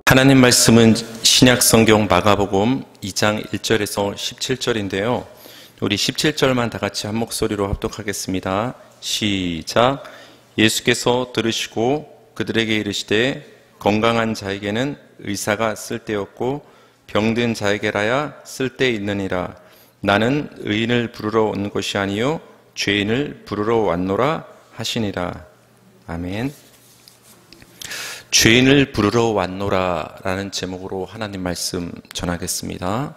하나님 말씀은 신약성경 마가복음 2장 1절에서 17절인데요. 우리 17절만 다 같이 한 목소리로 합독하겠습니다. 시작. 예수께서 들으시고 그들에게 이르시되 건강한 자에게는 의사가 쓸데없고 병든 자에게라야 쓸데있느니라. 나는 의인을 부르러 온 것이 아니요 죄인을 부르러 왔노라 하시니라. 아멘. 죄인을 부르러 왔노라 라는 제목으로 하나님 말씀 전하겠습니다.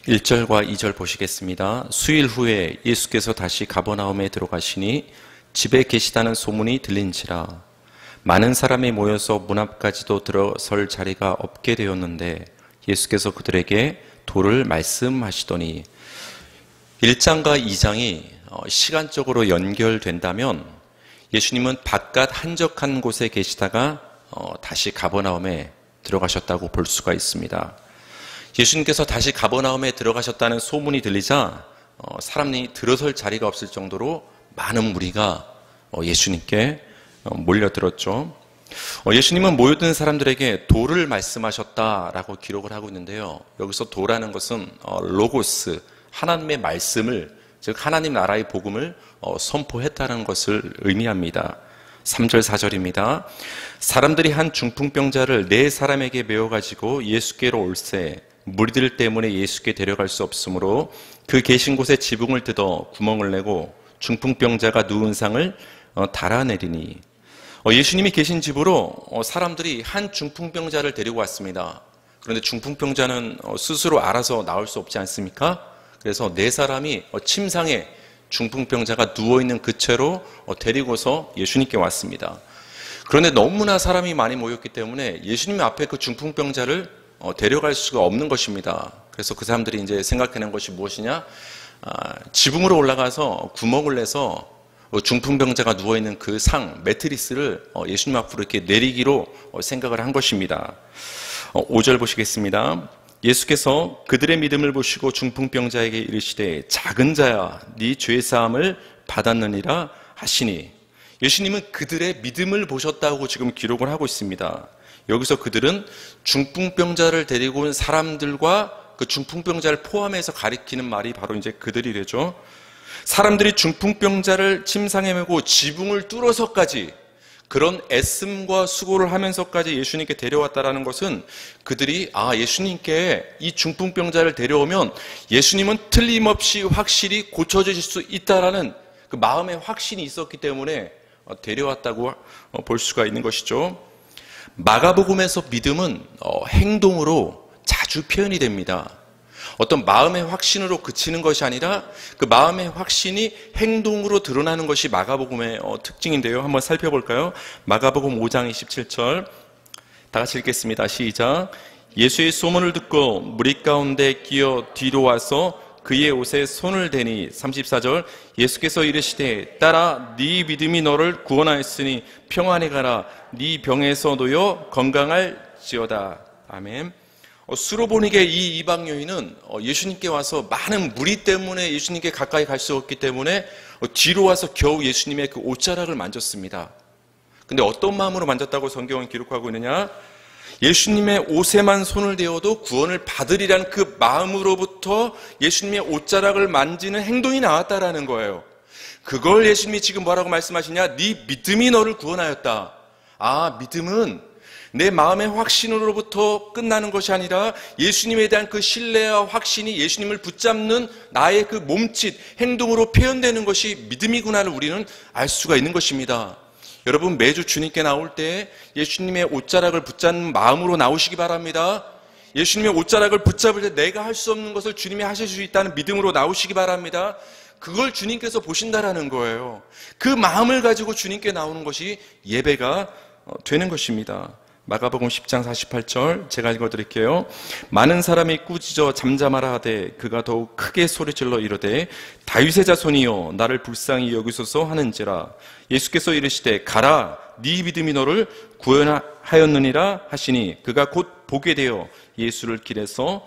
1절과 2절 보시겠습니다. 수일 후에 예수께서 다시 가버나움에 들어가시니 집에 계시다는 소문이 들린지라. 많은 사람이 모여서 문 앞까지도 들어설 자리가 없게 되었는데 예수께서 그들에게 도를 말씀하시더니 1장과 2장이 시간적으로 연결된다면 예수님은 바깥 한적한 곳에 계시다가 다시 가버나움에 들어가셨다고 볼 수가 있습니다. 예수님께서 다시 가버나움에 들어가셨다는 소문이 들리자 사람이 들어설 자리가 없을 정도로 많은 무리가 예수님께 몰려들었죠. 예수님은 모여든 사람들에게 도를 말씀하셨다라고 기록을 하고 있는데요. 여기서 도라는 것은 로고스, 하나님의 말씀을, 즉 하나님 나라의 복음을 선포했다는 것을 의미합니다. 3절 4절입니다. 사람들이 한 중풍병자를 4사람에게 메워가지고 예수께로 올세 무리들 때문에 예수께 데려갈 수 없으므로 그 계신 곳에 지붕을 뜯어 구멍을 내고 중풍병자가 누운 상을 달아내리니. 예수님이 계신 집으로 사람들이 한 중풍병자를 데리고 왔습니다. 그런데 중풍병자는 스스로 알아서 나올 수 없지 않습니까? 그래서 4사람이 침상에 중풍병자가 누워있는 그 채로 데리고서 예수님께 왔습니다. 그런데 너무나 사람이 많이 모였기 때문에 예수님 앞에 그 중풍병자를 데려갈 수가 없는 것입니다. 그래서 그 사람들이 이제 생각해낸 것이 무엇이냐? 지붕으로 올라가서 구멍을 내서 중풍병자가 누워있는 그 상, 매트리스를 예수님 앞으로 이렇게 내리기로 생각을 한 것입니다. 5절 보시겠습니다. 예수께서 그들의 믿음을 보시고 중풍병자에게 이르시되 작은 자야 네 죄사함을 받았느니라 하시니. 예수님은 그들의 믿음을 보셨다고 지금 기록을 하고 있습니다. 여기서 그들은 중풍병자를 데리고 온 사람들과 그 중풍병자를 포함해서 가리키는 말이 바로 이제 그들이래죠. 사람들이 중풍병자를 침상에 메고 지붕을 뚫어서까지 그런 애씀과 수고를 하면서까지 예수님께 데려왔다라는 것은 그들이 예수님께 이 중풍병자를 데려오면 예수님은 틀림없이 확실히 고쳐주실 수 있다라는 그 마음의 확신이 있었기 때문에 데려왔다고 볼 수가 있는 것이죠. 마가복음에서 믿음은 행동으로 자주 표현이 됩니다. 어떤 마음의 확신으로 그치는 것이 아니라 그 마음의 확신이 행동으로 드러나는 것이 마가복음의 특징인데요. 한번 살펴볼까요? 마가복음 5장 27절 다 같이 읽겠습니다. 시작. 예수의 소문을 듣고 무리 가운데 끼어 뒤로 와서 그의 옷에 손을 대니. 34절 예수께서 이르시되 딸아 네 믿음이 너를 구원하였으니 평안히 가라. 네 병에서 놓여 건강할지어다. 아멘. 수로보니게 이 이방 여인은 예수님께 와서 많은 무리 때문에 예수님께 가까이 갈 수 없기 때문에 뒤로 와서 겨우 예수님의 그 옷자락을 만졌습니다. 근데 어떤 마음으로 만졌다고 성경은 기록하고 있느냐? 예수님의 옷에만 손을 대어도 구원을 받으리라는 그 마음으로부터 예수님의 옷자락을 만지는 행동이 나왔다라는 거예요. 그걸 예수님이 지금 뭐라고 말씀하시냐? 네 믿음이 너를 구원하였다. 믿음은 내 마음의 확신으로부터 끝나는 것이 아니라 예수님에 대한 그 신뢰와 확신이 예수님을 붙잡는 나의 그 몸짓, 행동으로 표현되는 것이 믿음이구나를 우리는 알 수가 있는 것입니다. 여러분 매주 주님께 나올 때 예수님의 옷자락을 붙잡는 마음으로 나오시기 바랍니다. 예수님의 옷자락을 붙잡을 때 내가 할 수 없는 것을 주님이 하실 수 있다는 믿음으로 나오시기 바랍니다. 그걸 주님께서 보신다라는 거예요. 그 마음을 가지고 주님께 나오는 것이 예배가 되는 것입니다. 마가복음 10장 48절 제가 읽어드릴게요. 많은 사람이 꾸짖어 잠잠하라 하되 그가 더욱 크게 소리질러 이르되 다윗의 자손이여 나를 불쌍히 여기소서 하는지라. 예수께서 이르시되 가라 네 믿음이 너를 구원하였느니라 하시니 그가 곧 보게 되어 예수를 길에서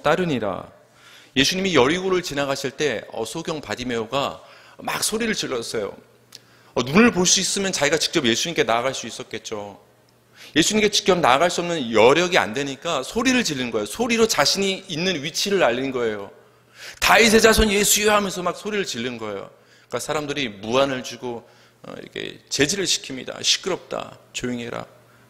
따르니라. 예수님이 여리고를 지나가실 때 소경 바디메오가 막 소리를 질렀어요. 눈을 볼 수 있으면 자기가 직접 예수님께 나아갈 수 있었겠죠. 예수님께 직접 나아갈 수 없는 여력이 안 되니까 소리를 지르는 거예요. 소리로 자신이 있는 위치를 알리는 거예요. 다윗의 자손 예수여 하면서 막 소리를 지르는 거예요. 그러니까 사람들이 무안을 주고 이렇게 제지를 시킵니다. 시끄럽다, 조용히 해라.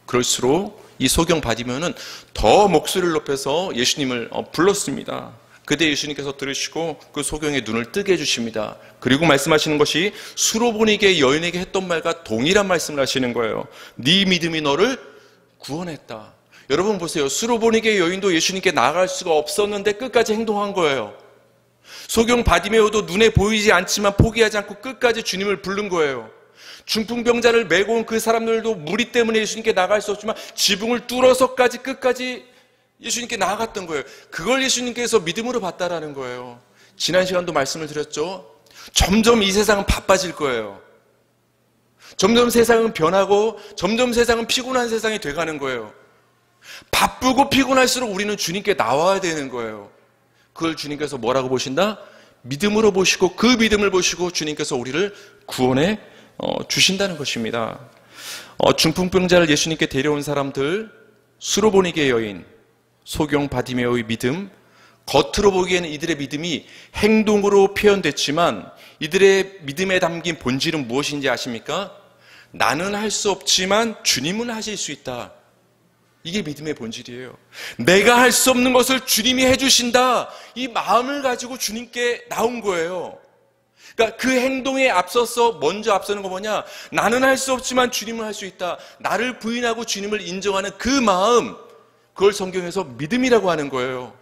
그럴수록 이 소경 바디메오는 더 목소리를 높여서 예수님을 불렀습니다. 그때 예수님께서 들으시고 그 소경의 눈을 뜨게 해주십니다. 그리고 말씀하시는 것이 수로보니게 여인에게 했던 말과 동일한 말씀을 하시는 거예요. 네 믿음이 너를 구원했다. 여러분 보세요. 수로보니게 여인도 예수님께 나아갈 수가 없었는데 끝까지 행동한 거예요. 소경 바디메오도 눈에 보이지 않지만 포기하지 않고 끝까지 주님을 부른 거예요. 중풍병자를 메고 온 그 사람들도 무리 때문에 예수님께 나아갈 수 없지만 지붕을 뚫어서까지 끝까지 예수님께 나아갔던 거예요. 그걸 예수님께서 믿음으로 봤다라는 거예요. 지난 시간도 말씀을 드렸죠. 점점 이 세상은 바빠질 거예요. 점점 세상은 변하고 점점 세상은 피곤한 세상이 돼가는 거예요. 바쁘고 피곤할수록 우리는 주님께 나와야 되는 거예요. 그걸 주님께서 뭐라고 보신다? 믿음으로 보시고 그 믿음을 보시고 주님께서 우리를 구원해 주신다는 것입니다. 중풍병자를 예수님께 데려온 사람들, 수로보니게 여인, 소경 바디메오의 믿음, 겉으로 보기에는 이들의 믿음이 행동으로 표현됐지만 이들의 믿음에 담긴 본질은 무엇인지 아십니까? 나는 할 수 없지만 주님은 하실 수 있다. 이게 믿음의 본질이에요. 내가 할 수 없는 것을 주님이 해주신다. 이 마음을 가지고 주님께 나온 거예요. 그러니까 그 행동에 먼저 앞서는 거 뭐냐? 나는 할 수 없지만 주님은 할 수 있다. 나를 부인하고 주님을 인정하는 그 마음, 그걸 성경에서 믿음이라고 하는 거예요.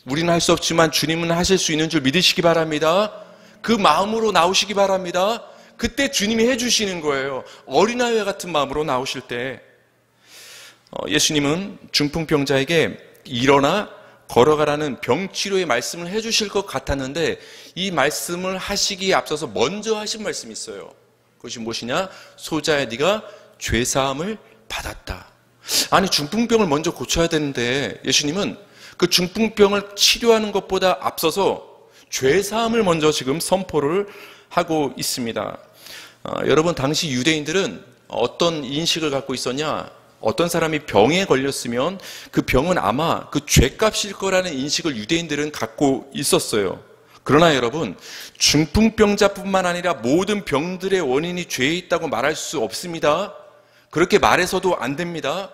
우리는 할 수 없지만 주님은 하실 수 있는 줄 믿으시기 바랍니다. 그 마음으로 나오시기 바랍니다. 그때 주님이 해주시는 거예요. 어린아이와 같은 마음으로 나오실 때 예수님은 중풍병자에게 일어나 걸어가라는 병치료의 말씀을 해주실 것 같았는데 이 말씀을 하시기에 앞서서 먼저 하신 말씀이 있어요. 그것이 무엇이냐? 소자야, 네가 죄사함을 받았다. 아니, 중풍병을 먼저 고쳐야 되는데 예수님은 그 중풍병을 치료하는 것보다 앞서서 죄사함을 먼저 지금 선포를 하고 있습니다. 여러분, 당시 유대인들은 어떤 인식을 갖고 있었냐? 어떤 사람이 병에 걸렸으면 그 병은 아마 그 죄값일 거라는 인식을 유대인들은 갖고 있었어요. 그러나 여러분, 중풍병자뿐만 아니라 모든 병들의 원인이 죄에 있다고 말할 수 없습니다. 그렇게 말해서도 안 됩니다.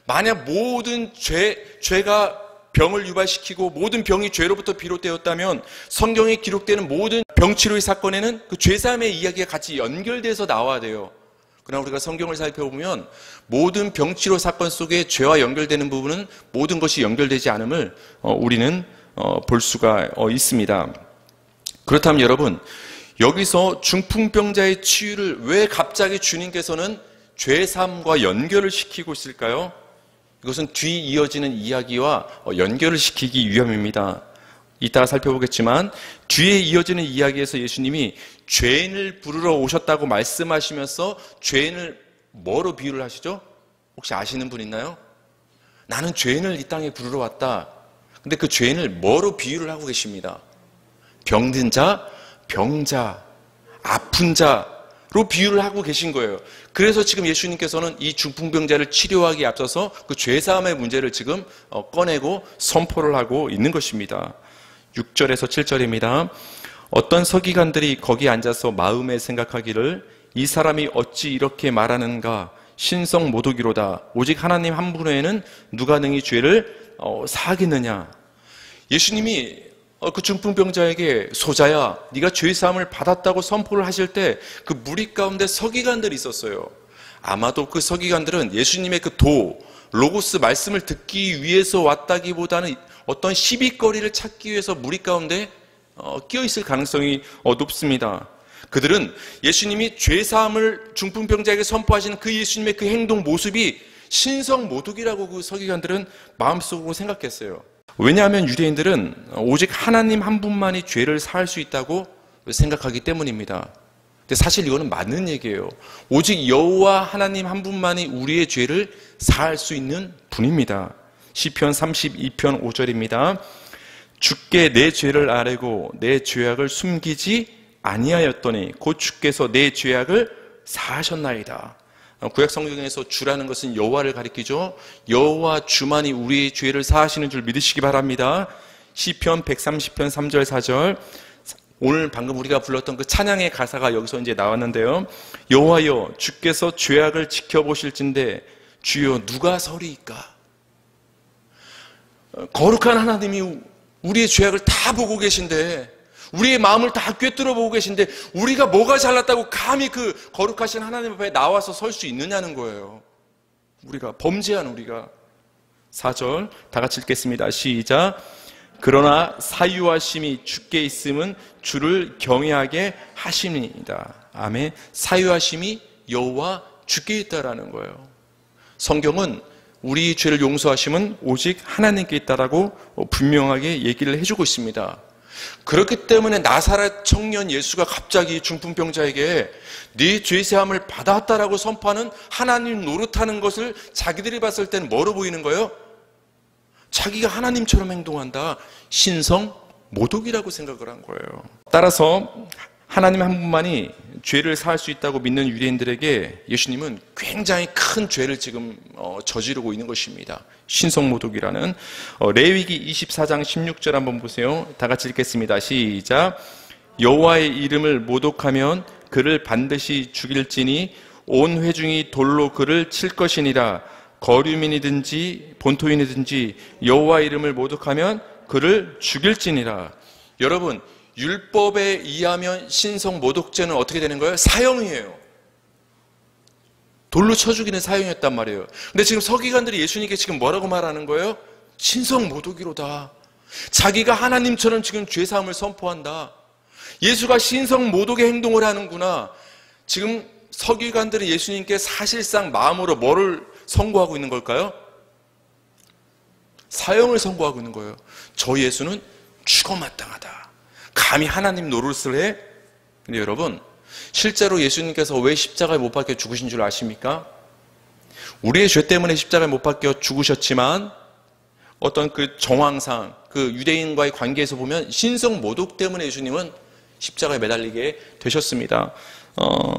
만약 모든 죄가 병을 유발시키고 모든 병이 죄로부터 비롯되었다면 성경에 기록되는 모든 병치료의 사건에는 그 죄사함의 이야기가 같이 연결돼서 나와야 돼요. 그러나 우리가 성경을 살펴보면 모든 병치료 사건 속에 죄와 연결되는 부분은 모든 것이 연결되지 않음을 우리는 볼 수가 있습니다. 그렇다면 여러분, 여기서 중풍병자의 치유를 왜 갑자기 주님께서는 죄사함과 연결을 시키고 있을까요? 이것은 뒤 이어지는 이야기와 연결을 시키기 위함입니다. 이따가 살펴보겠지만 뒤에 이어지는 이야기에서 예수님이 죄인을 부르러 오셨다고 말씀하시면서 죄인을 뭐로 비유를 하시죠? 혹시 아시는 분 있나요? 나는 죄인을 이 땅에 부르러 왔다. 근데 그 죄인을 뭐로 비유를 하고 계십니다. 병든 자, 병자, 아픈 자로 비유를 하고 계신 거예요. 그래서 지금 예수님께서는 이 중풍병자를 치료하기에 앞서서 그 죄사함의 문제를 지금 꺼내고 선포를 하고 있는 것입니다. 6절에서 7절입니다. 어떤 서기관들이 거기 앉아서 마음에 생각하기를 이 사람이 어찌 이렇게 말하는가? 신성 모독이로다. 오직 하나님 한 분 외에는 누가 능히 죄를 사하겠느냐? 예수님이 그 중풍병자에게 소자야, 네가 죄사함을 받았다고 선포를 하실 때 그 무리 가운데 서기관들이 있었어요. 아마도 그 서기관들은 예수님의 그 로고스 말씀을 듣기 위해서 왔다기보다는 어떤 시비거리를 찾기 위해서 무리 가운데 끼어있을 가능성이 높습니다. 그들은 예수님이 죄사함을 중풍병자에게 선포하시는 그 예수님의 그 행동 모습이 신성모독이라고 그 서기관들은 마음속으로 생각했어요. 왜냐하면 유대인들은 오직 하나님 한 분만이 죄를 사할 수 있다고 생각하기 때문입니다. 근데 사실 이거는 맞는 얘기예요. 오직 여호와 하나님 한 분만이 우리의 죄를 사할 수 있는 분입니다. 시편 32편 5절입니다. 주께 내 죄를 아뢰고 내 죄악을 숨기지 아니하였더니 곧 주께서 내 죄악을 사하셨나이다. 구약 성경에서 주라는 것은 여호와를 가리키죠. 여호와 주만이 우리의 죄를 사하시는 줄 믿으시기 바랍니다. 시편 130편 3절 4절. 오늘 방금 우리가 불렀던 그 찬양의 가사가 여기서 이제 나왔는데요. 여호와여 주께서 죄악을 지켜보실진데 주여 누가 서리이까? 거룩한 하나님이 우리의 죄악을 다 보고 계신데, 우리의 마음을 다 꿰뚫어 보고 계신데 우리가 뭐가 잘났다고 감히 그 거룩하신 하나님 앞에 나와서 설 수 있느냐는 거예요. 우리가 범죄한 우리가. 4절 다 같이 읽겠습니다. 시작. 그러나 사유하심이 주께 있음은 주를 경외하게 하심이니이다. 아멘. 사유하심이 여호와 주께 있다라는 거예요. 성경은 우리 죄를 용서하심은 오직 하나님께 있다라고 분명하게 얘기를 해주고 있습니다. 그렇기 때문에 나사렛 청년 예수가 갑자기 중풍병자에게 네 죄사함을 받았다라고 선포하는 하나님 노릇하는 것을 자기들이 봤을 때는 뭐로 보이는 거예요? 자기가 하나님처럼 행동한다. 신성 모독이라고 생각을 한 거예요. 따라서 하나님 한 분만이 죄를 사할 수 있다고 믿는 유대인들에게 예수님은 굉장히 큰 죄를 지금 저지르고 있는 것입니다. 신성모독이라는. 레위기 24장 16절 한번 보세요. 다 같이 읽겠습니다. 시작. 여호와의 이름을 모독하면 그를 반드시 죽일지니 온 회중이 돌로 그를 칠 것이니라. 거류민이든지 본토인이든지 여호와 이름을 모독하면 그를 죽일지니라. 여러분, 율법에 의하면 신성 모독죄는 어떻게 되는 거예요? 사형이에요. 돌로 쳐 죽이는 사형이었단 말이에요. 근데 지금 서기관들이 예수님께 지금 뭐라고 말하는 거예요? 신성 모독이로다. 자기가 하나님처럼 지금 죄사함을 선포한다. 예수가 신성 모독의 행동을 하는구나. 지금 서기관들은 예수님께 사실상 마음으로 뭐를 선고하고 있는 걸까요? 사형을 선고하고 있는 거예요. 저 예수는 죽어 마땅하다. 감히 하나님 노릇을 해? 근데 여러분, 실제로 예수님께서 왜 십자가에 못 박혀 죽으신 줄 아십니까? 우리의 죄 때문에 십자가에 못 박혀 죽으셨지만 어떤 그 정황상 그 유대인과의 관계에서 보면 신성 모독 때문에 예수님은 십자가에 매달리게 되셨습니다.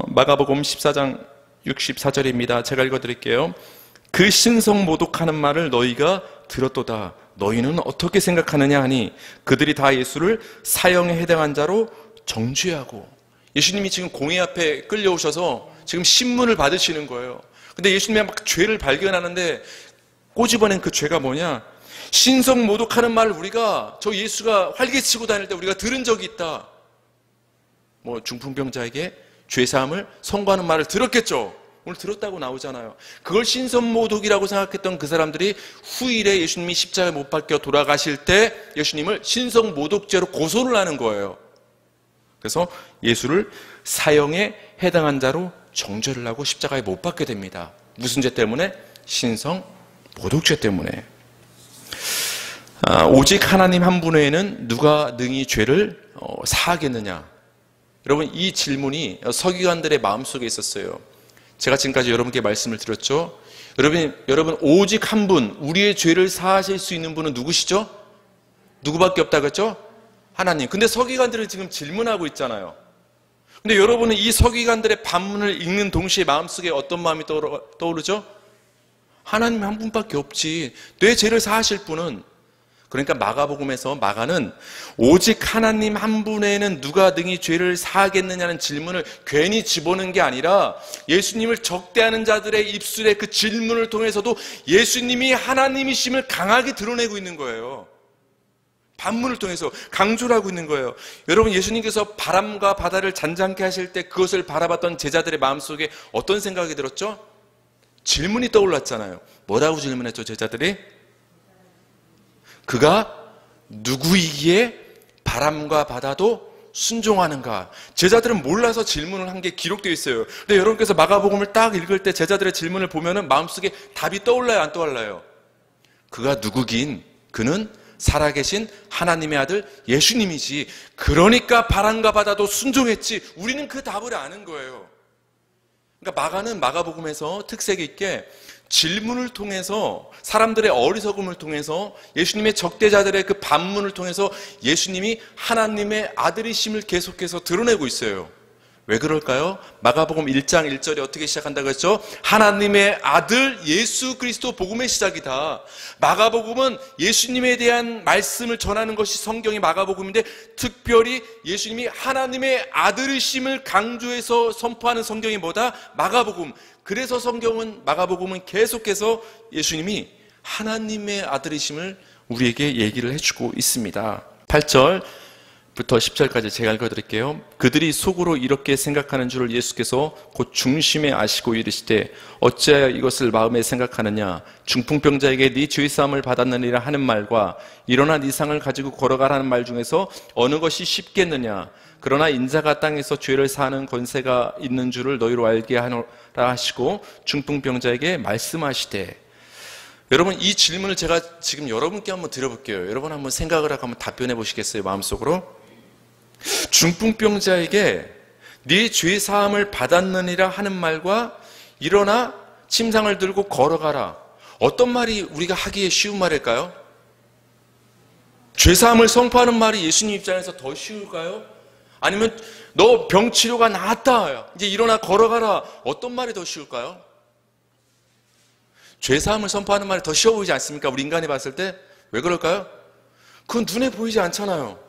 마가복음 14장 64절입니다. 제가 읽어드릴게요. 그 신성 모독하는 말을 너희가 들었도다. 너희는 어떻게 생각하느냐 하니 그들이 다 예수를 사형에 해당한 자로 정죄하고. 예수님이 지금 공회 앞에 끌려오셔서 지금 신문을 받으시는 거예요. 근데 예수님이 막 죄를 발견하는데 꼬집어낸 그 죄가 뭐냐? 신성 모독하는 말을 우리가 저 예수가 활개치고 다닐 때 우리가 들은 적이 있다. 뭐 중풍병자에게 죄사함을 선고하는 말을 들었겠죠. 오늘 들었다고 나오잖아요. 그걸 신성모독이라고 생각했던 그 사람들이 후일에 예수님이 십자가에 못 박혀 돌아가실 때 예수님을 신성모독죄로 고소를 하는 거예요. 그래서 예수를 사형에 해당한 자로 정죄를 하고 십자가에 못 박게 됩니다. 무슨 죄 때문에? 신성모독죄 때문에. 오직 하나님 한 분 외에는 누가 능히 죄를 사하겠느냐? 여러분, 이 질문이 서기관들의 마음속에 있었어요. 제가 지금까지 여러분께 말씀을 드렸죠. 여러분 오직 한 분, 우리의 죄를 사하실 수 있는 분은 누구시죠? 누구밖에 없다고 했죠? 하나님. 근데 서기관들은 지금 질문하고 있잖아요. 근데 여러분은 이 서기관들의 반문을 읽는 동시에 마음속에 어떤 마음이 떠오르죠? 하나님 한 분밖에 없지. 내 죄를 사하실 분은. 그러니까 마가복음에서 마가는 오직 하나님 한 분에는 누가 능히 죄를 사하겠느냐는 질문을 괜히 집어넣은 게 아니라 예수님을 적대하는 자들의 입술의 그 질문을 통해서도 예수님이 하나님이심을 강하게 드러내고 있는 거예요. 반문을 통해서 강조를 하고 있는 거예요. 여러분, 예수님께서 바람과 바다를 잔잔케 하실 때 그것을 바라봤던 제자들의 마음속에 어떤 생각이 들었죠? 질문이 떠올랐잖아요. 뭐라고 질문했죠, 제자들이? 그가 누구이기에 바람과 바다도 순종하는가? 제자들은 몰라서 질문을 한 게 기록되어 있어요. 근데 여러분께서 마가복음을 딱 읽을 때 제자들의 질문을 보면은 마음속에 답이 떠올라요, 안 떠올라요? 그가 누구긴? 그는 살아계신 하나님의 아들 예수님이지. 그러니까 바람과 바다도 순종했지. 우리는 그 답을 아는 거예요. 그러니까 마가는 마가복음에서 특색 있게 질문을 통해서 사람들의 어리석음을 통해서 예수님의 적대자들의 그 반문을 통해서 예수님이 하나님의 아들이심을 계속해서 드러내고 있어요. 왜 그럴까요? 마가복음 1장 1절에 어떻게 시작한다고 했죠? 하나님의 아들 예수 그리스도 복음의 시작이다. 마가복음은 예수님에 대한 말씀을 전하는 것이 성경의 마가복음인데 특별히 예수님이 하나님의 아들이심을 강조해서 선포하는 성경이 뭐다? 마가복음. 그래서 마가복음은 계속해서 예수님이 하나님의 아들이심을 우리에게 얘기를 해주고 있습니다. 8절부터 10절까지 제가 읽어드릴게요. 그들이 속으로 이렇게 생각하는 줄을 예수께서 곧 중심에 아시고 이르시되 어찌하여 이것을 마음에 생각하느냐? 중풍병자에게 네 죄사함을 받았느니라 하는 말과 일어나 네 상을 가지고 걸어가라는 말 중에서 어느 것이 쉽겠느냐? 그러나 인자가 땅에서 죄를 사하는 권세가 있는 줄을 너희로 알게 하노라 하시고 중풍병자에게 말씀하시되. 여러분, 이 질문을 제가 지금 여러분께 한번 드려볼게요. 여러분 한번 생각을 하고 한번 답변해 보시겠어요? 마음속으로. 중풍병자에게 네 죄사함을 받았느니라 하는 말과 일어나 침상을 들고 걸어가라. 어떤 말이 우리가 하기에 쉬운 말일까요? 죄사함을 선포하는 말이 예수님 입장에서 더 쉬울까요? 아니면 너 병치료가 나았다, 이제 일어나 걸어가라. 어떤 말이 더 쉬울까요? 죄사함을 선포하는 말이 더 쉬워 보이지 않습니까? 우리 인간이 봤을 때. 왜 그럴까요? 그건 눈에 보이지 않잖아요.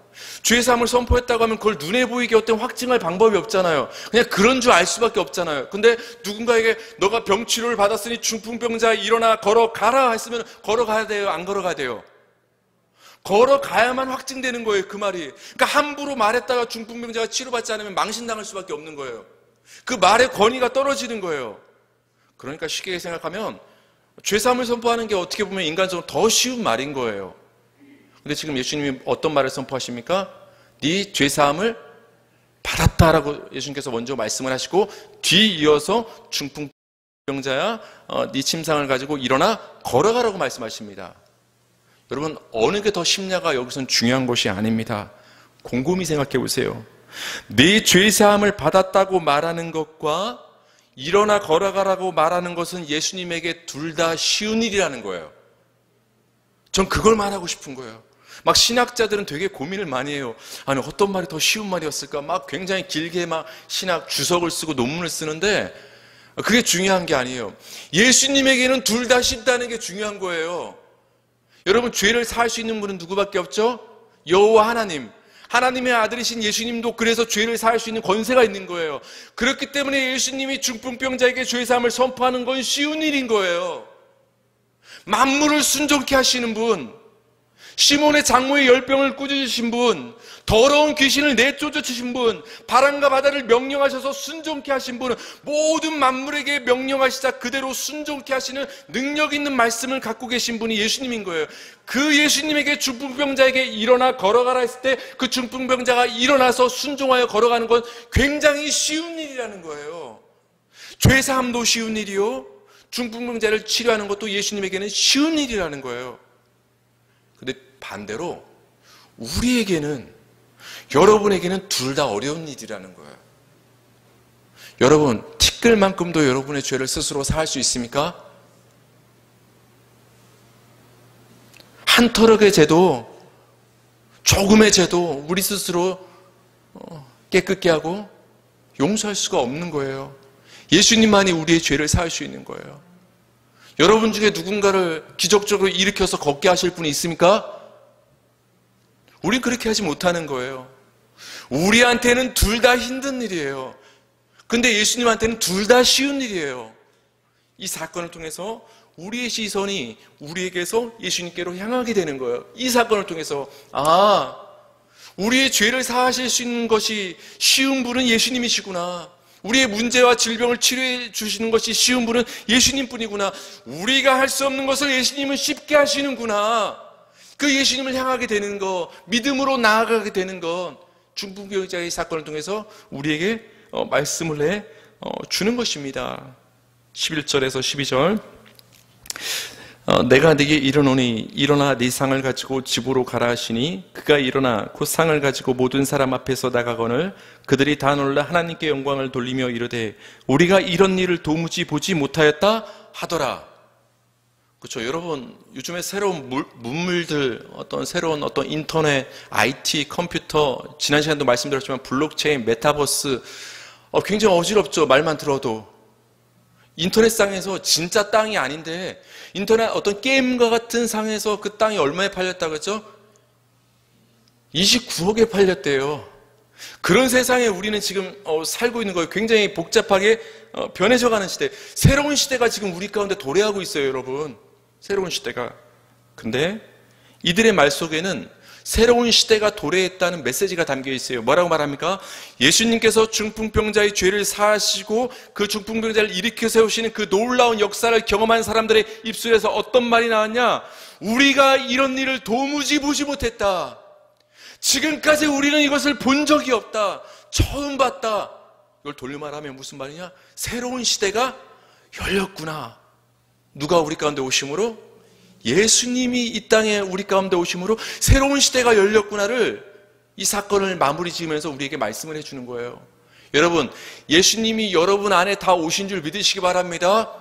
죄사함을 선포했다고 하면 그걸 눈에 보이게 어떤 확증할 방법이 없잖아요. 그냥 그런 줄 알 수밖에 없잖아요. 근데 누군가에게 너가 병치료를 받았으니 중풍병자 일어나 걸어가라 했으면 걸어가야 돼요? 안 걸어가야 돼요? 걸어가야만 확증되는 거예요, 그 말이. 그러니까 함부로 말했다가 중풍병자가 치료받지 않으면 망신당할 수밖에 없는 거예요. 그 말의 권위가 떨어지는 거예요. 그러니까 쉽게 생각하면 죄사함을 선포하는 게 어떻게 보면 인간적으로 더 쉬운 말인 거예요. 근데 지금 예수님이 어떤 말을 선포하십니까? 네 죄사함을 받았다라고 예수님께서 먼저 말씀을 하시고 뒤이어서 중풍병자야 네 침상을 가지고 일어나 걸어가라고 말씀하십니다. 여러분, 어느 게 더 쉽냐가 여기선 중요한 것이 아닙니다. 곰곰이 생각해 보세요. 네 죄사함을 받았다고 말하는 것과 일어나 걸어가라고 말하는 것은 예수님에게 둘 다 쉬운 일이라는 거예요. 전 그걸 말하고 싶은 거예요. 막 신학자들은 되게 고민을 많이 해요. 아니, 어떤 말이 더 쉬운 말이었을까? 막 굉장히 길게 막 신학 주석을 쓰고 논문을 쓰는데 그게 중요한 게 아니에요. 예수님에게는 둘 다 쉽다는 게 중요한 거예요. 여러분, 죄를 사할 수 있는 분은 누구밖에 없죠? 여호와 하나님. 하나님의 아들이신 예수님도 그래서 죄를 사할 수 있는 권세가 있는 거예요. 그렇기 때문에 예수님이 중풍병자에게 죄사함을 선포하는 건 쉬운 일인 거예요. 만물을 순종케 하시는 분, 시몬의 장모의 열병을 꾸짖으신 분, 더러운 귀신을 내쫓으신 분, 바람과 바다를 명령하셔서 순종케 하신 분은 모든 만물에게 명령하시자 그대로 순종케 하시는 능력 있는 말씀을 갖고 계신 분이 예수님인 거예요. 그 예수님에게 중풍병자에게 일어나 걸어가라 했을 때 그 중풍병자가 일어나서 순종하여 걸어가는 건 굉장히 쉬운 일이라는 거예요. 죄사함도 쉬운 일이요, 중풍병자를 치료하는 것도 예수님에게는 쉬운 일이라는 거예요. 근데 반대로 우리에게는, 여러분에게는 둘 다 어려운 일이라는 거예요. 여러분, 티끌만큼도 여러분의 죄를 스스로 사할 수 있습니까? 한 털럭의 죄도, 조금의 죄도 우리 스스로 깨끗게 하고 용서할 수가 없는 거예요. 예수님만이 우리의 죄를 사할 수 있는 거예요. 여러분 중에 누군가를 기적적으로 일으켜서 걷게 하실 분이 있습니까? 우린 그렇게 하지 못하는 거예요. 우리한테는 둘 다 힘든 일이에요. 근데 예수님한테는 둘 다 쉬운 일이에요. 이 사건을 통해서 우리의 시선이 우리에게서 예수님께로 향하게 되는 거예요. 이 사건을 통해서 우리의 죄를 사하실 수 있는 것이 쉬운 분은 예수님이시구나. 우리의 문제와 질병을 치료해 주시는 것이 쉬운 분은 예수님 뿐이구나. 우리가 할 수 없는 것을 예수님은 쉽게 하시는구나. 그 예수님을 향하게 되는 것, 믿음으로 나아가게 되는 것, 중풍병자의 사건을 통해서 우리에게 말씀을 해 주는 것입니다. 11절에서 12절. 내가 네게 이르노니 일어나 네 상을 가지고 집으로 가라 하시니 그가 일어나 곧 상을 가지고 모든 사람 앞에서 나가거늘 그들이 다 놀라 하나님께 영광을 돌리며 이르되 우리가 이런 일을 도무지 보지 못하였다 하더라. 그렇죠. 여러분, 요즘에 새로운 문물들, 새로운 인터넷, IT, 컴퓨터, 지난 시간도 말씀드렸지만 블록체인, 메타버스, 굉장히 어지럽죠. 말만 들어도. 인터넷상에서 진짜 땅이 아닌데 인터넷 어떤 게임과 같은 상에서 그 땅이 얼마에 팔렸다 그랬죠? 29억에 팔렸대요. 그런 세상에 우리는 지금 살고 있는 거예요. 굉장히 복잡하게 변해져가는 시대. 새로운 시대가 지금 우리 가운데 도래하고 있어요, 여러분. 새로운 시대가. 근데 이들의 말 속에는 새로운 시대가 도래했다는 메시지가 담겨 있어요. 뭐라고 말합니까? 예수님께서 중풍병자의 죄를 사하시고 그 중풍병자를 일으켜 세우시는 그 놀라운 역사를 경험한 사람들의 입술에서 어떤 말이 나왔냐? 우리가 이런 일을 도무지 보지 못했다. 지금까지 우리는 이것을 본 적이 없다. 처음 봤다. 이걸 돌려말하면 무슨 말이냐? 새로운 시대가 열렸구나. 누가 우리 가운데 오심으로? 예수님이 이 땅에 우리 가운데 오심으로 새로운 시대가 열렸구나를 이 사건을 마무리 지으면서 우리에게 말씀을 해주는 거예요. 여러분, 예수님이 여러분 안에 다 오신 줄 믿으시기 바랍니다.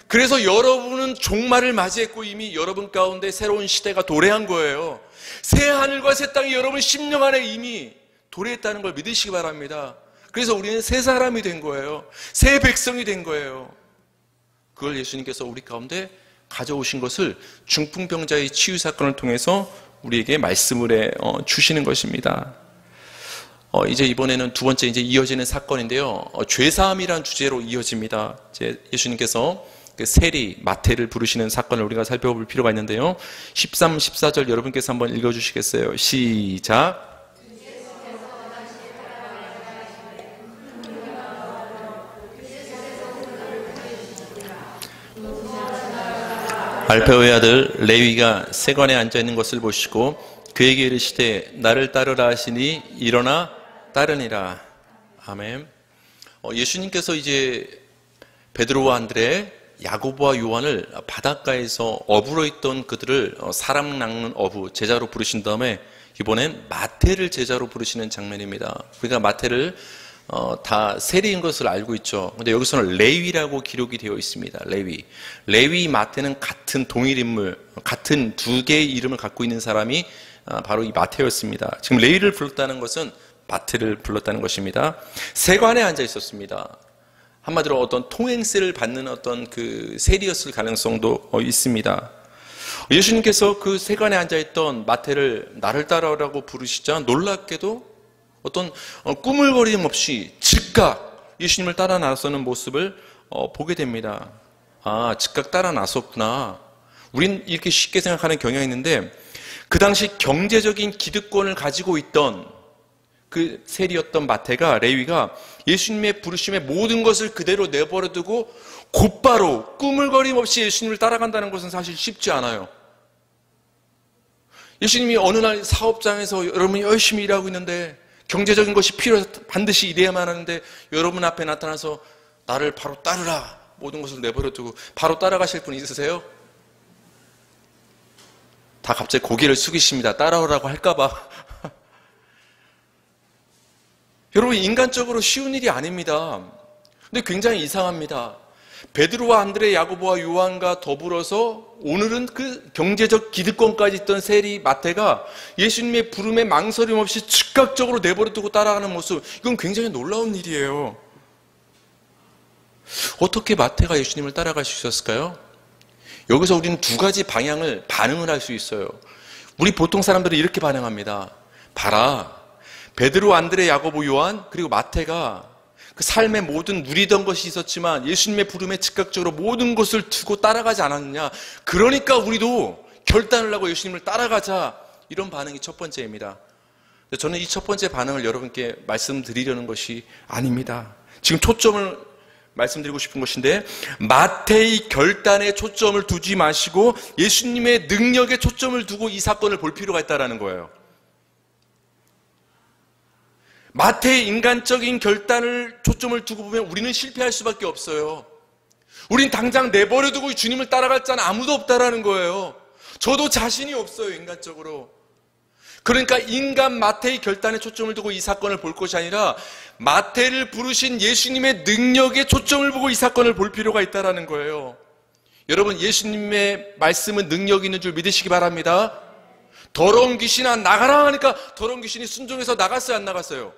그래서 여러분은 종말을 맞이했고 이미 여러분 가운데 새로운 시대가 도래한 거예요. 새 하늘과 새 땅이 여러분 심령 안에 이미 도래했다는 걸 믿으시기 바랍니다. 그래서 우리는 새 사람이 된 거예요. 새 백성이 된 거예요. 그걸 예수님께서 우리 가운데 가져오신 것을 중풍병자의 치유 사건을 통해서 우리에게 말씀을 해 주시는 것입니다. 이제 이번에는 두 번째 이제 이어지는 사건인데요. 죄사함이란 주제로 이어집니다. 이제 예수님께서 그 세리 마태를 부르시는 사건을 우리가 살펴볼 필요가 있는데요. 13, 14절 여러분께서 한번 읽어주시겠어요? 시작. 알페오의 아들 레위가 세관에 앉아있는 것을 보시고 그에게 이르시되 나를 따르라 하시니 일어나 따르니라. 아멘. 예수님께서 이제 베드로와 안드레, 야고보와 요한을 바닷가에서 어부로 있던 그들을 사람 낚는 어부, 제자로 부르신 다음에 이번엔 마태를 제자로 부르시는 장면입니다. 우리가 마태를 다 세리인 것을 알고 있죠. 근데 여기서는 레위라고 기록이 되어 있습니다. 레위, 마태는 같은 동일 인물, 같은 두 개의 이름을 갖고 있는 사람이 바로 이 마태였습니다. 지금 레위를 불렀다는 것은 마태를 불렀다는 것입니다. 세관에 앉아 있었습니다. 한마디로 어떤 통행세를 받는 어떤 그 세리였을 가능성도 있습니다. 예수님께서 그 세관에 앉아 있던 마태를 나를 따라오라고 부르시자 놀랍게도 어떤 꾸물거림 없이 즉각 예수님을 따라 나서는 모습을 보게 됩니다. 아, 즉각 따라 나섰구나. 우린 이렇게 쉽게 생각하는 경향이 있는데 그 당시 경제적인 기득권을 가지고 있던 그 세리였던 마태가, 레위가 예수님의 부르심의 모든 것을 그대로 내버려두고 곧바로 꾸물거림 없이 예수님을 따라간다는 것은 사실 쉽지 않아요. 예수님이 어느 날 사업장에서 여러분이 열심히 일하고 있는데 경제적인 것이 필요해서 반드시 일해야만 하는데 여러분 앞에 나타나서 나를 바로 따르라, 모든 것을 내버려두고 바로 따라가실 분 있으세요? 다 갑자기 고개를 숙이십니다. 따라오라고 할까봐. 여러분, 인간적으로 쉬운 일이 아닙니다. 근데 굉장히 이상합니다. 베드로와 안드레, 야고보와 요한과 더불어서 오늘은 그 경제적 기득권까지 있던 세리 마태가 예수님의 부름에 망설임 없이 즉각적으로 내버려두고 따라가는 모습, 이건 굉장히 놀라운 일이에요. 어떻게 마태가 예수님을 따라갈 수 있었을까요? 여기서 우리는 두 가지 반응을 할 수 있어요. 우리 보통 사람들은 이렇게 반응합니다. 봐라, 베드로, 안드레, 야고보, 요한 그리고 마태가 그 삶에 모든 누리던 것이 있었지만 예수님의 부름에 즉각적으로 모든 것을 두고 따라가지 않았느냐. 그러니까 우리도 결단을 하고 예수님을 따라가자. 이런 반응이 첫 번째입니다. 저는 이 첫 번째 반응을 여러분께 말씀드리려는 것이 아닙니다. 지금 초점을 말씀드리고 싶은 것인데 마태의 결단에 초점을 두지 마시고 예수님의 능력에 초점을 두고 이 사건을 볼 필요가 있다는 거예요. 마태의 인간적인 결단을 초점을 두고 보면 우리는 실패할 수밖에 없어요. 우린 당장 내버려두고 주님을 따라갈 자는 아무도 없다라는 거예요. 저도 자신이 없어요, 인간적으로. 그러니까 인간 마태의 결단에 초점을 두고 이 사건을 볼 것이 아니라 마태를 부르신 예수님의 능력에 초점을 보고 이 사건을 볼 필요가 있다는 거예요. 여러분, 예수님의 말씀은 능력이 있는 줄 믿으시기 바랍니다. 더러운 귀신아 나가라 하니까 더러운 귀신이 순종해서 나갔어요, 안 나갔어요?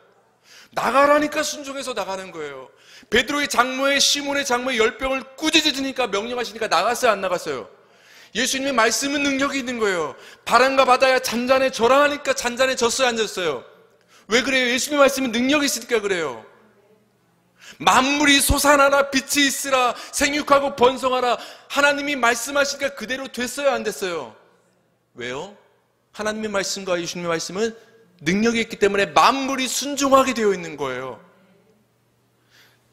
나가라니까 순종해서 나가는 거예요. 베드로의 장모에 시몬의 장모에 열병을 꾸짖으니까 명령하시니까 나갔어요, 안 나갔어요? 예수님의 말씀은 능력이 있는 거예요. 바람과 바다야 잔잔해져라 하니까 잔잔해졌어요, 안 졌어요? 왜 그래요? 예수님의 말씀은 능력이 있으니까 그래요. 만물이 솟아나라, 빛이 있으라, 생육하고 번성하라. 하나님이 말씀하시니까 그대로 됐어요, 안 됐어요? 왜요? 하나님의 말씀과 예수님의 말씀은 능력이 있기 때문에 만물이 순종하게 되어 있는 거예요.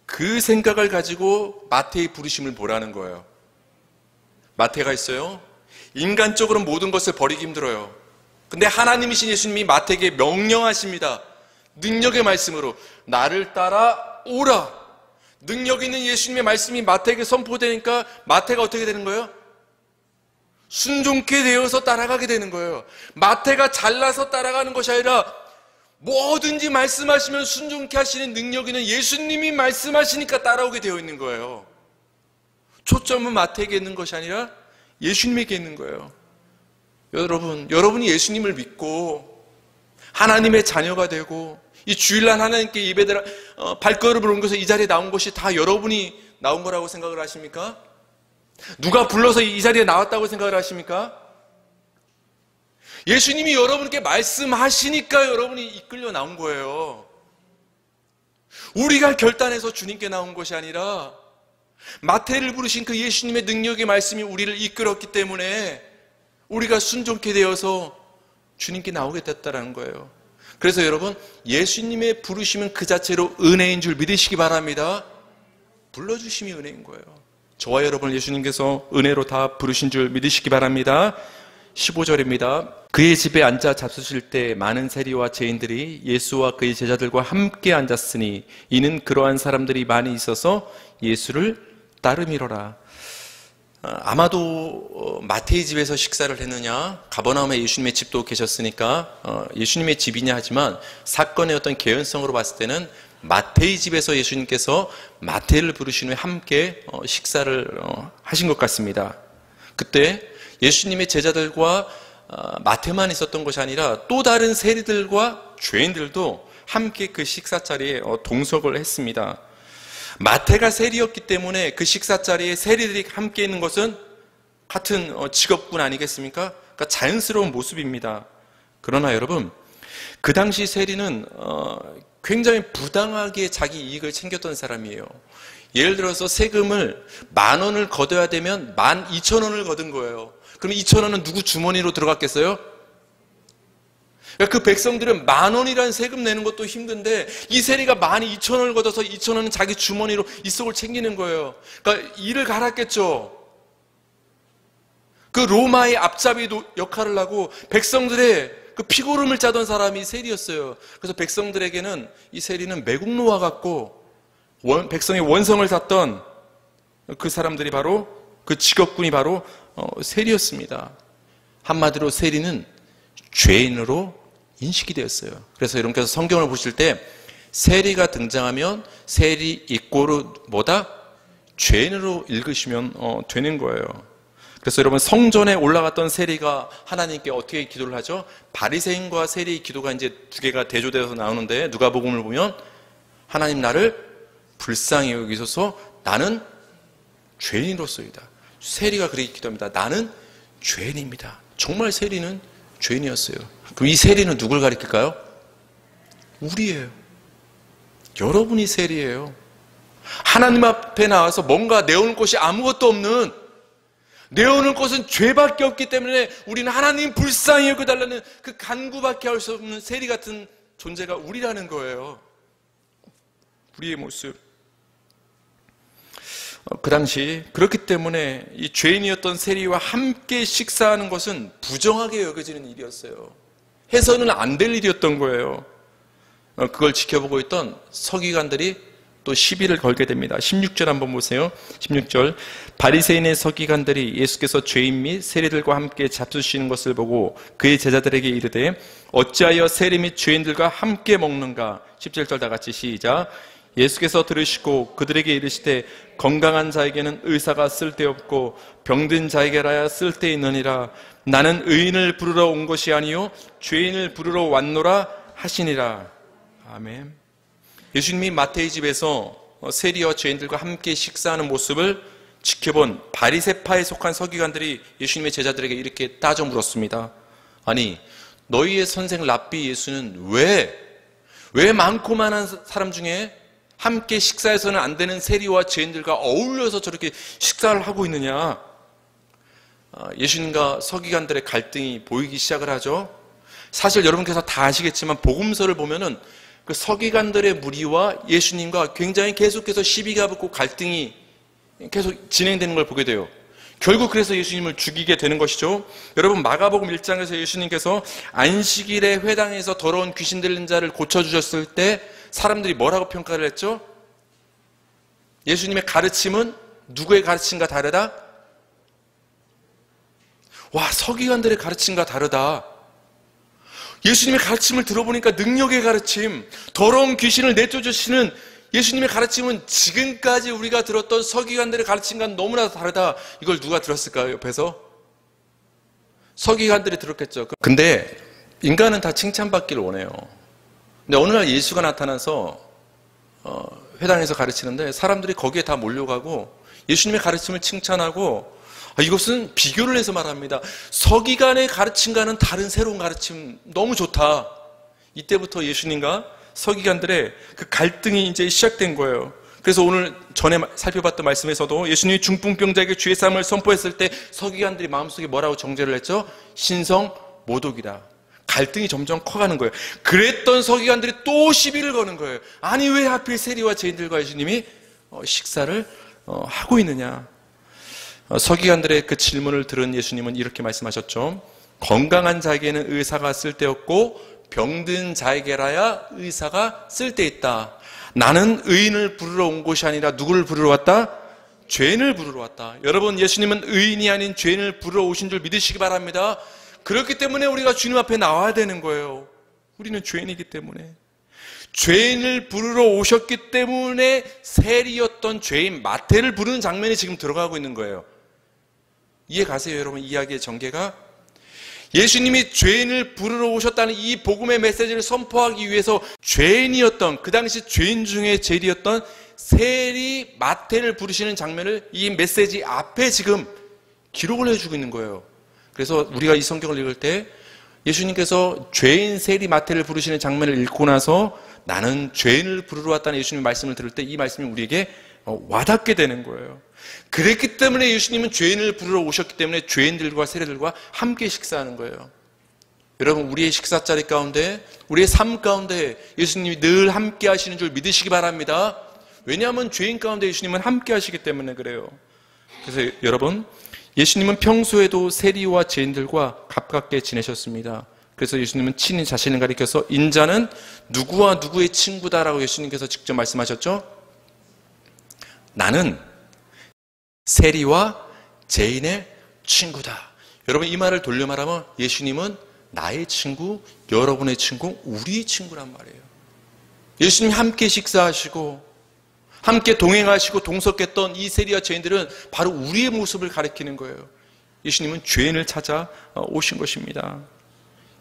그 생각을 가지고 마태의 부르심을 보라는 거예요. 마태가 있어요. 인간적으로 모든 것을 버리기 힘들어요. 근데 하나님이신 예수님이 마태에게 명령하십니다. 능력의 말씀으로 나를 따라 오라. 능력 있는 예수님의 말씀이 마태에게 선포되니까 마태가 어떻게 되는 거예요? 순종케 되어서 따라가게 되는 거예요. 마태가 잘나서 따라가는 것이 아니라 뭐든지 말씀하시면 순종케 하시는 능력 있는 예수님이 말씀하시니까 따라오게 되어 있는 거예요. 초점은 마태에게 있는 것이 아니라 예수님에게 있는 거예요. 여러분이 예수님을 믿고 하나님의 자녀가 되고 이 주일날 하나님께 예배드려 발걸음을 옮겨서 이 자리에 나온 것이 다 여러분이 나온 거라고 생각을 하십니까? 누가 불러서 이 자리에 나왔다고 생각을 하십니까? 예수님이 여러분께 말씀하시니까 여러분이 이끌려 나온 거예요. 우리가 결단해서 주님께 나온 것이 아니라 마태를 부르신 그 예수님의 능력의 말씀이 우리를 이끌었기 때문에 우리가 순종케 되어서 주님께 나오게 됐다는 거예요. 그래서 여러분, 예수님의 부르심은 그 자체로 은혜인 줄 믿으시기 바랍니다. 불러주심이 은혜인 거예요. 저와 여러분을 예수님께서 은혜로 다 부르신 줄 믿으시기 바랍니다. 15절입니다. 그의 집에 앉아 잡수실 때 많은 세리와 죄인들이 예수와 그의 제자들과 함께 앉았으니 이는 그러한 사람들이 많이 있어서 예수를 따름이로라. 아마도 마태의 집에서 식사를 했느냐, 가버나움에 예수님의 집도 계셨으니까 예수님의 집이냐 하지만 사건의 어떤 개연성으로 봤을 때는 마태의 집에서 예수님께서 마태를 부르신 후에 함께 식사를 하신 것 같습니다. 그때 예수님의 제자들과 마태만 있었던 것이 아니라 또 다른 세리들과 죄인들도 함께 그 식사 자리에 동석을 했습니다. 마태가 세리였기 때문에 그 식사 자리에 세리들이 함께 있는 것은 같은 직업군 아니겠습니까? 그러니까 자연스러운 모습입니다. 그러나 여러분, 그 당시 세리는 굉장히 부당하게 자기 이익을 챙겼던 사람이에요. 예를 들어서 세금을 10,000원을 걷어야 되면 12,000원을 걷은 거예요. 그럼 2,000원은 누구 주머니로 들어갔겠어요? 그러니까 그 백성들은 10,000원이라는 세금 내는 것도 힘든데 이 세리가 12,000원을 걷어서 2,000원은 자기 주머니로 이 속을 챙기는 거예요. 그러니까 일을 갈았겠죠. 그 로마의 앞잡이 역할을 하고 백성들의 그 피고름을 짜던 사람이 세리였어요. 그래서 백성들에게는 이 세리는 매국노와 같고 백성의 원성을 샀던 그 사람들이 바로 그 직업군이 바로 세리였습니다. 한마디로 세리는 죄인으로 인식이 되었어요. 그래서 여러분께서 성경을 보실 때 세리가 등장하면 세리 이꼬르 뭐다? 죄인으로 읽으시면 되는 거예요. 그래서 여러분, 성전에 올라갔던 세리가 하나님께 어떻게 기도를 하죠? 바리새인과 세리의 기도가 이제 두 개가 대조되어서 나오는데 누가복음을 보면 하나님 나를 불쌍히 여기소서, 나는 죄인으로서이다. 세리가 그렇게 기도합니다. 나는 죄인입니다. 정말 세리는 죄인이었어요. 그럼 이 세리는 누굴 가리킬까요? 우리예요. 여러분이 세리예요. 하나님 앞에 나와서 뭔가 내오는 것이 아무것도 없는, 내오는 것은 죄밖에 없기 때문에 우리는 하나님 불쌍히 여겨달라는 그 간구밖에 할 수 없는 세리 같은 존재가 우리라는 거예요. 우리의 모습. 그 당시 그렇기 때문에 이 죄인이었던 세리와 함께 식사하는 것은 부정하게 여겨지는 일이었어요. 해서는 안 될 일이었던 거예요. 그걸 지켜보고 있던 서기관들이 또 시비를 걸게 됩니다. 16절 한번 보세요. 16절, 바리새인의 서기관들이 예수께서 죄인 및 세리들과 함께 잡수시는 것을 보고 그의 제자들에게 이르되 어찌하여 세리 및 죄인들과 함께 먹는가? 17절 다 같이 시작. 예수께서 들으시고 그들에게 이르시되 건강한 자에게는 의사가 쓸데없고 병든 자에게라야 쓸데있느니라. 나는 의인을 부르러 온 것이 아니요 죄인을 부르러 왔노라 하시니라. 아멘. 예수님이 마태의 집에서 세리와 죄인들과 함께 식사하는 모습을 지켜본 바리새파에 속한 서기관들이 예수님의 제자들에게 이렇게 따져 물었습니다. 아니, 너희의 선생 랍비 예수는 왜 많고 많은 사람 중에 함께 식사해서는 안 되는 세리와 죄인들과 어울려서 저렇게 식사를 하고 있느냐? 예수님과 서기관들의 갈등이 보이기 시작을 하죠. 사실 여러분께서 다 아시겠지만 복음서를 보면은 그 서기관들의 무리와 예수님과 굉장히 계속해서 시비가 붙고 갈등이 계속 진행되는 걸 보게 돼요. 결국 그래서 예수님을 죽이게 되는 것이죠. 여러분, 마가복음 1장에서 예수님께서 안식일에 회당에서 더러운 귀신 들린 자를 고쳐주셨을 때 사람들이 뭐라고 평가를 했죠? 예수님의 가르침은 누구의 가르침과 다르다? 와, 서기관들의 가르침과 다르다. 예수님의 가르침을 들어보니까 능력의 가르침, 더러운 귀신을 내쫓으시는 예수님의 가르침은 지금까지 우리가 들었던 서기관들의 가르침과는 너무나 다르다. 이걸 누가 들었을까요, 옆에서? 서기관들이 들었겠죠. 근데 인간은 다 칭찬받기를 원해요. 근데 어느 날 예수가 나타나서 회당에서 가르치는데 사람들이 거기에 다 몰려가고 예수님의 가르침을 칭찬하고, 이것은 비교를 해서 말합니다. 서기관의 가르침과는 다른 새로운 가르침, 너무 좋다. 이때부터 예수님과 서기관들의 그 갈등이 이제 시작된 거예요. 그래서 오늘 전에 살펴봤던 말씀에서도 예수님이 중풍병자에게 주의 삶을 선포했을 때 서기관들이 마음속에 뭐라고 정죄를 했죠? 신성 모독이다. 갈등이 점점 커가는 거예요. 그랬던 서기관들이 또 시비를 거는 거예요. 아니, 왜 하필 세리와 죄인들과 예수님이 식사를 하고 있느냐? 서기관들의 그 질문을 들은 예수님은 이렇게 말씀하셨죠. 건강한 자에게는 의사가 쓸데없고 병든 자에게라야 의사가 쓸데있다. 나는 의인을 부르러 온 것이 아니라 누구를 부르러 왔다? 죄인을 부르러 왔다. 여러분, 예수님은 의인이 아닌 죄인을 부르러 오신 줄 믿으시기 바랍니다. 그렇기 때문에 우리가 주님 앞에 나와야 되는 거예요. 우리는 죄인이기 때문에. 죄인을 부르러 오셨기 때문에 세리였던 죄인 마태를 부르는 장면이 지금 들어가고 있는 거예요. 이해 가세요, 여러분? 이야기의 전개가 예수님이 죄인을 부르러 오셨다는 이 복음의 메시지를 선포하기 위해서 죄인이었던, 그 당시 죄인 중에 제일이었던 세리 마태를 부르시는 장면을 이 메시지 앞에 지금 기록을 해주고 있는 거예요. 그래서 우리가 이 성경을 읽을 때 예수님께서 죄인 세리 마태를 부르시는 장면을 읽고 나서 나는 죄인을 부르러 왔다는 예수님의 말씀을 들을 때 이 말씀이 우리에게 와닿게 되는 거예요. 그랬기 때문에 예수님은 죄인을 부르러 오셨기 때문에 죄인들과 세리들과 함께 식사하는 거예요. 여러분, 우리의 식사 자리 가운데, 우리의 삶 가운데 예수님이 늘 함께 하시는 줄 믿으시기 바랍니다. 왜냐하면 죄인 가운데 예수님은 함께 하시기 때문에 그래요. 그래서 여러분, 예수님은 평소에도 세리와 죄인들과 가깝게 지내셨습니다. 그래서 예수님은 친히 자신을 가리켜서 인자는 누구와 누구의 친구다라고 예수님께서 직접 말씀하셨죠. 나는 세리와 죄인의 친구다. 여러분, 이 말을 돌려 말하면 예수님은 나의 친구, 여러분의 친구, 우리의 친구란 말이에요. 예수님이 함께 식사하시고 함께 동행하시고 동석했던 이 세리와 죄인들은 바로 우리의 모습을 가리키는 거예요. 예수님은 죄인을 찾아 오신 것입니다.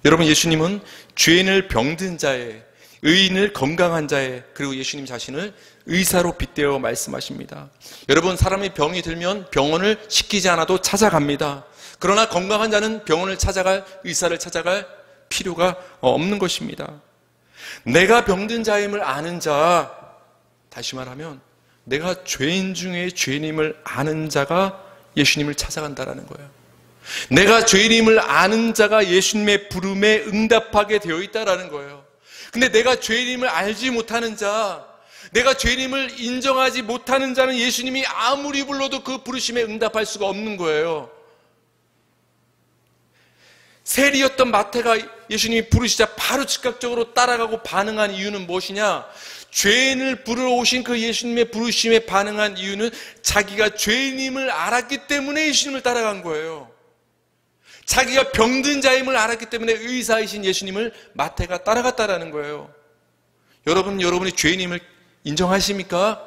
여러분, 예수님은 죄인을 병든 자에, 의인을 건강한 자에, 그리고 예수님 자신을 의사로 빗대어 말씀하십니다. 여러분, 사람이 병이 들면 병원을 시키지 않아도 찾아갑니다. 그러나 건강한 자는 병원을 찾아갈, 의사를 찾아갈 필요가 없는 것입니다. 내가 병든 자임을 아는 자, 다시 말하면 내가 죄인 중에 죄인임을 아는 자가 예수님을 찾아간다라는 거예요. 내가 죄인임을 아는 자가 예수님의 부름에 응답하게 되어 있다라는 거예요. 근데 내가 죄인임을 알지 못하는 자, 내가 죄인임을 인정하지 못하는 자는 예수님이 아무리 불러도 그 부르심에 응답할 수가 없는 거예요. 세리였던 마태가 예수님이 부르시자 바로 즉각적으로 따라가고 반응한 이유는 무엇이냐? 죄인을 부르러 오신 그 예수님의 부르심에 반응한 이유는 자기가 죄인임을 알았기 때문에 예수님을 따라간 거예요. 자기가 병든 자임을 알았기 때문에 의사이신 예수님을 마태가 따라갔다라는 거예요. 여러분, 여러분이 죄인임을 인정하십니까?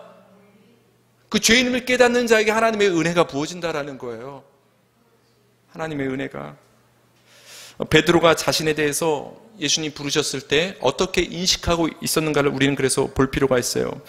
그 죄인임을 깨닫는 자에게 하나님의 은혜가 부어진다라는 거예요. 하나님의 은혜가. 베드로가 자신에 대해서 예수님 부르셨을 때 어떻게 인식하고 있었는가를 우리는 그래서 볼 필요가 있어요.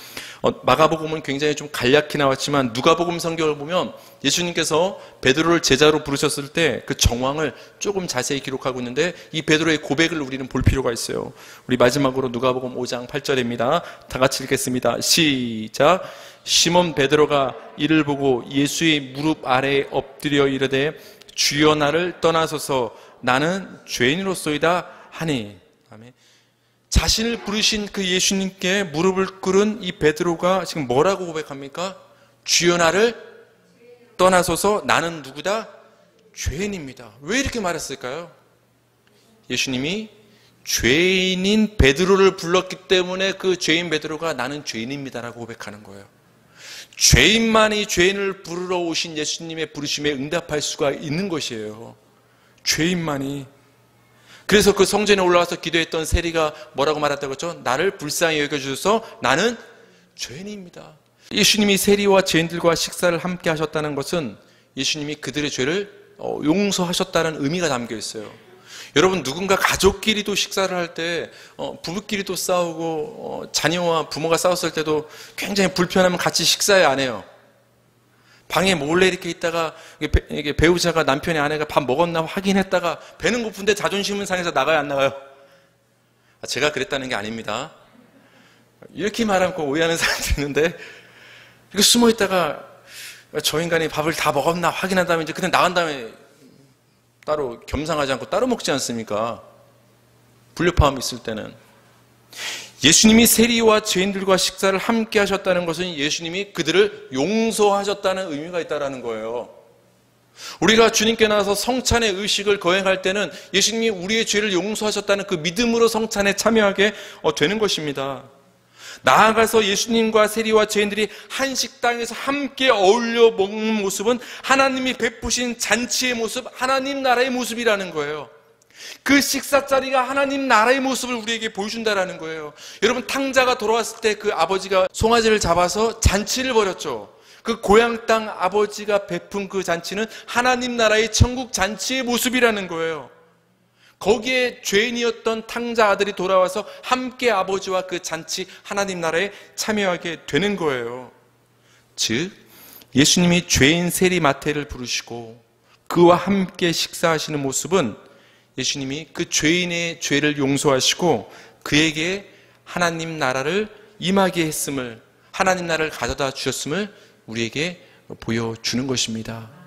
마가복음은 굉장히 좀 간략히 나왔지만 누가복음 성경을 보면 예수님께서 베드로를 제자로 부르셨을 때 그 정황을 조금 자세히 기록하고 있는데 이 베드로의 고백을 우리는 볼 필요가 있어요. 우리 마지막으로 누가복음 5장 8절입니다. 다 같이 읽겠습니다. 시작. 시몬 베드로가 이를 보고 예수의 무릎 아래에 엎드려 이르되 주여 나를 떠나소서 나는 죄인으로소이다 하니. 아멘. 자신을 부르신 그 예수님께 무릎을 꿇은 이 베드로가 지금 뭐라고 고백합니까? 주여 나를 떠나소서 나는 누구다? 죄인입니다. 왜 이렇게 말했을까요? 예수님이 죄인인 베드로를 불렀기 때문에 그 죄인 베드로가 나는 죄인입니다라고 고백하는 거예요. 죄인만이 죄인을 부르러 오신 예수님의 부르심에 응답할 수가 있는 것이에요. 죄인만이. 그래서 그 성전에 올라와서 기도했던 세리가 뭐라고 말했다고 했죠? 나를 불쌍히 여겨주셔서 나는 죄인입니다. 예수님이 세리와 죄인들과 식사를 함께 하셨다는 것은 예수님이 그들의 죄를 용서하셨다는 의미가 담겨 있어요. 여러분, 누군가 가족끼리도 식사를 할 때 부부끼리도 싸우고 자녀와 부모가 싸웠을 때도 굉장히 불편하면 같이 식사에 안 해요. 방에 몰래 이렇게 있다가 이게 배우자가 남편의 아내가 밥 먹었나 확인했다가 배는 고픈데 자존심은 상해서 나가요, 안 나가요? 제가 그랬다는 게 아닙니다. 이렇게 말하면 오해하는 사람도 있는데 이렇게 숨어 있다가 저 인간이 밥을 다 먹었나 확인한 다음에 이제 그냥 나간 다음에 따로 겸상하지 않고 따로 먹지 않습니까? 불협화음이 있을 때는. 예수님이 세리와 죄인들과 식사를 함께 하셨다는 것은 예수님이 그들을 용서하셨다는 의미가 있다는 거예요. 우리가 주님께 나와서 성찬의 의식을 거행할 때는 예수님이 우리의 죄를 용서하셨다는 그 믿음으로 성찬에 참여하게 되는 것입니다. 나아가서 예수님과 세리와 죄인들이 한 식당에서 함께 어울려 먹는 모습은 하나님이 베푸신 잔치의 모습, 하나님 나라의 모습이라는 거예요. 그 식사 자리가 하나님 나라의 모습을 우리에게 보여준다는 거예요. 여러분, 탕자가 돌아왔을 때 그 아버지가 송아지를 잡아서 잔치를 벌였죠. 그 고향 땅 아버지가 베푼 그 잔치는 하나님 나라의 천국 잔치의 모습이라는 거예요. 거기에 죄인이었던 탕자 아들이 돌아와서 함께 아버지와 그 잔치 하나님 나라에 참여하게 되는 거예요. 즉 예수님이 죄인 세리 마태를 부르시고 그와 함께 식사하시는 모습은 예수님이 그 죄인의 죄를 용서하시고 그에게 하나님 나라를 임하게 했음을, 하나님 나라를 가져다 주셨음을 우리에게 보여주는 것입니다.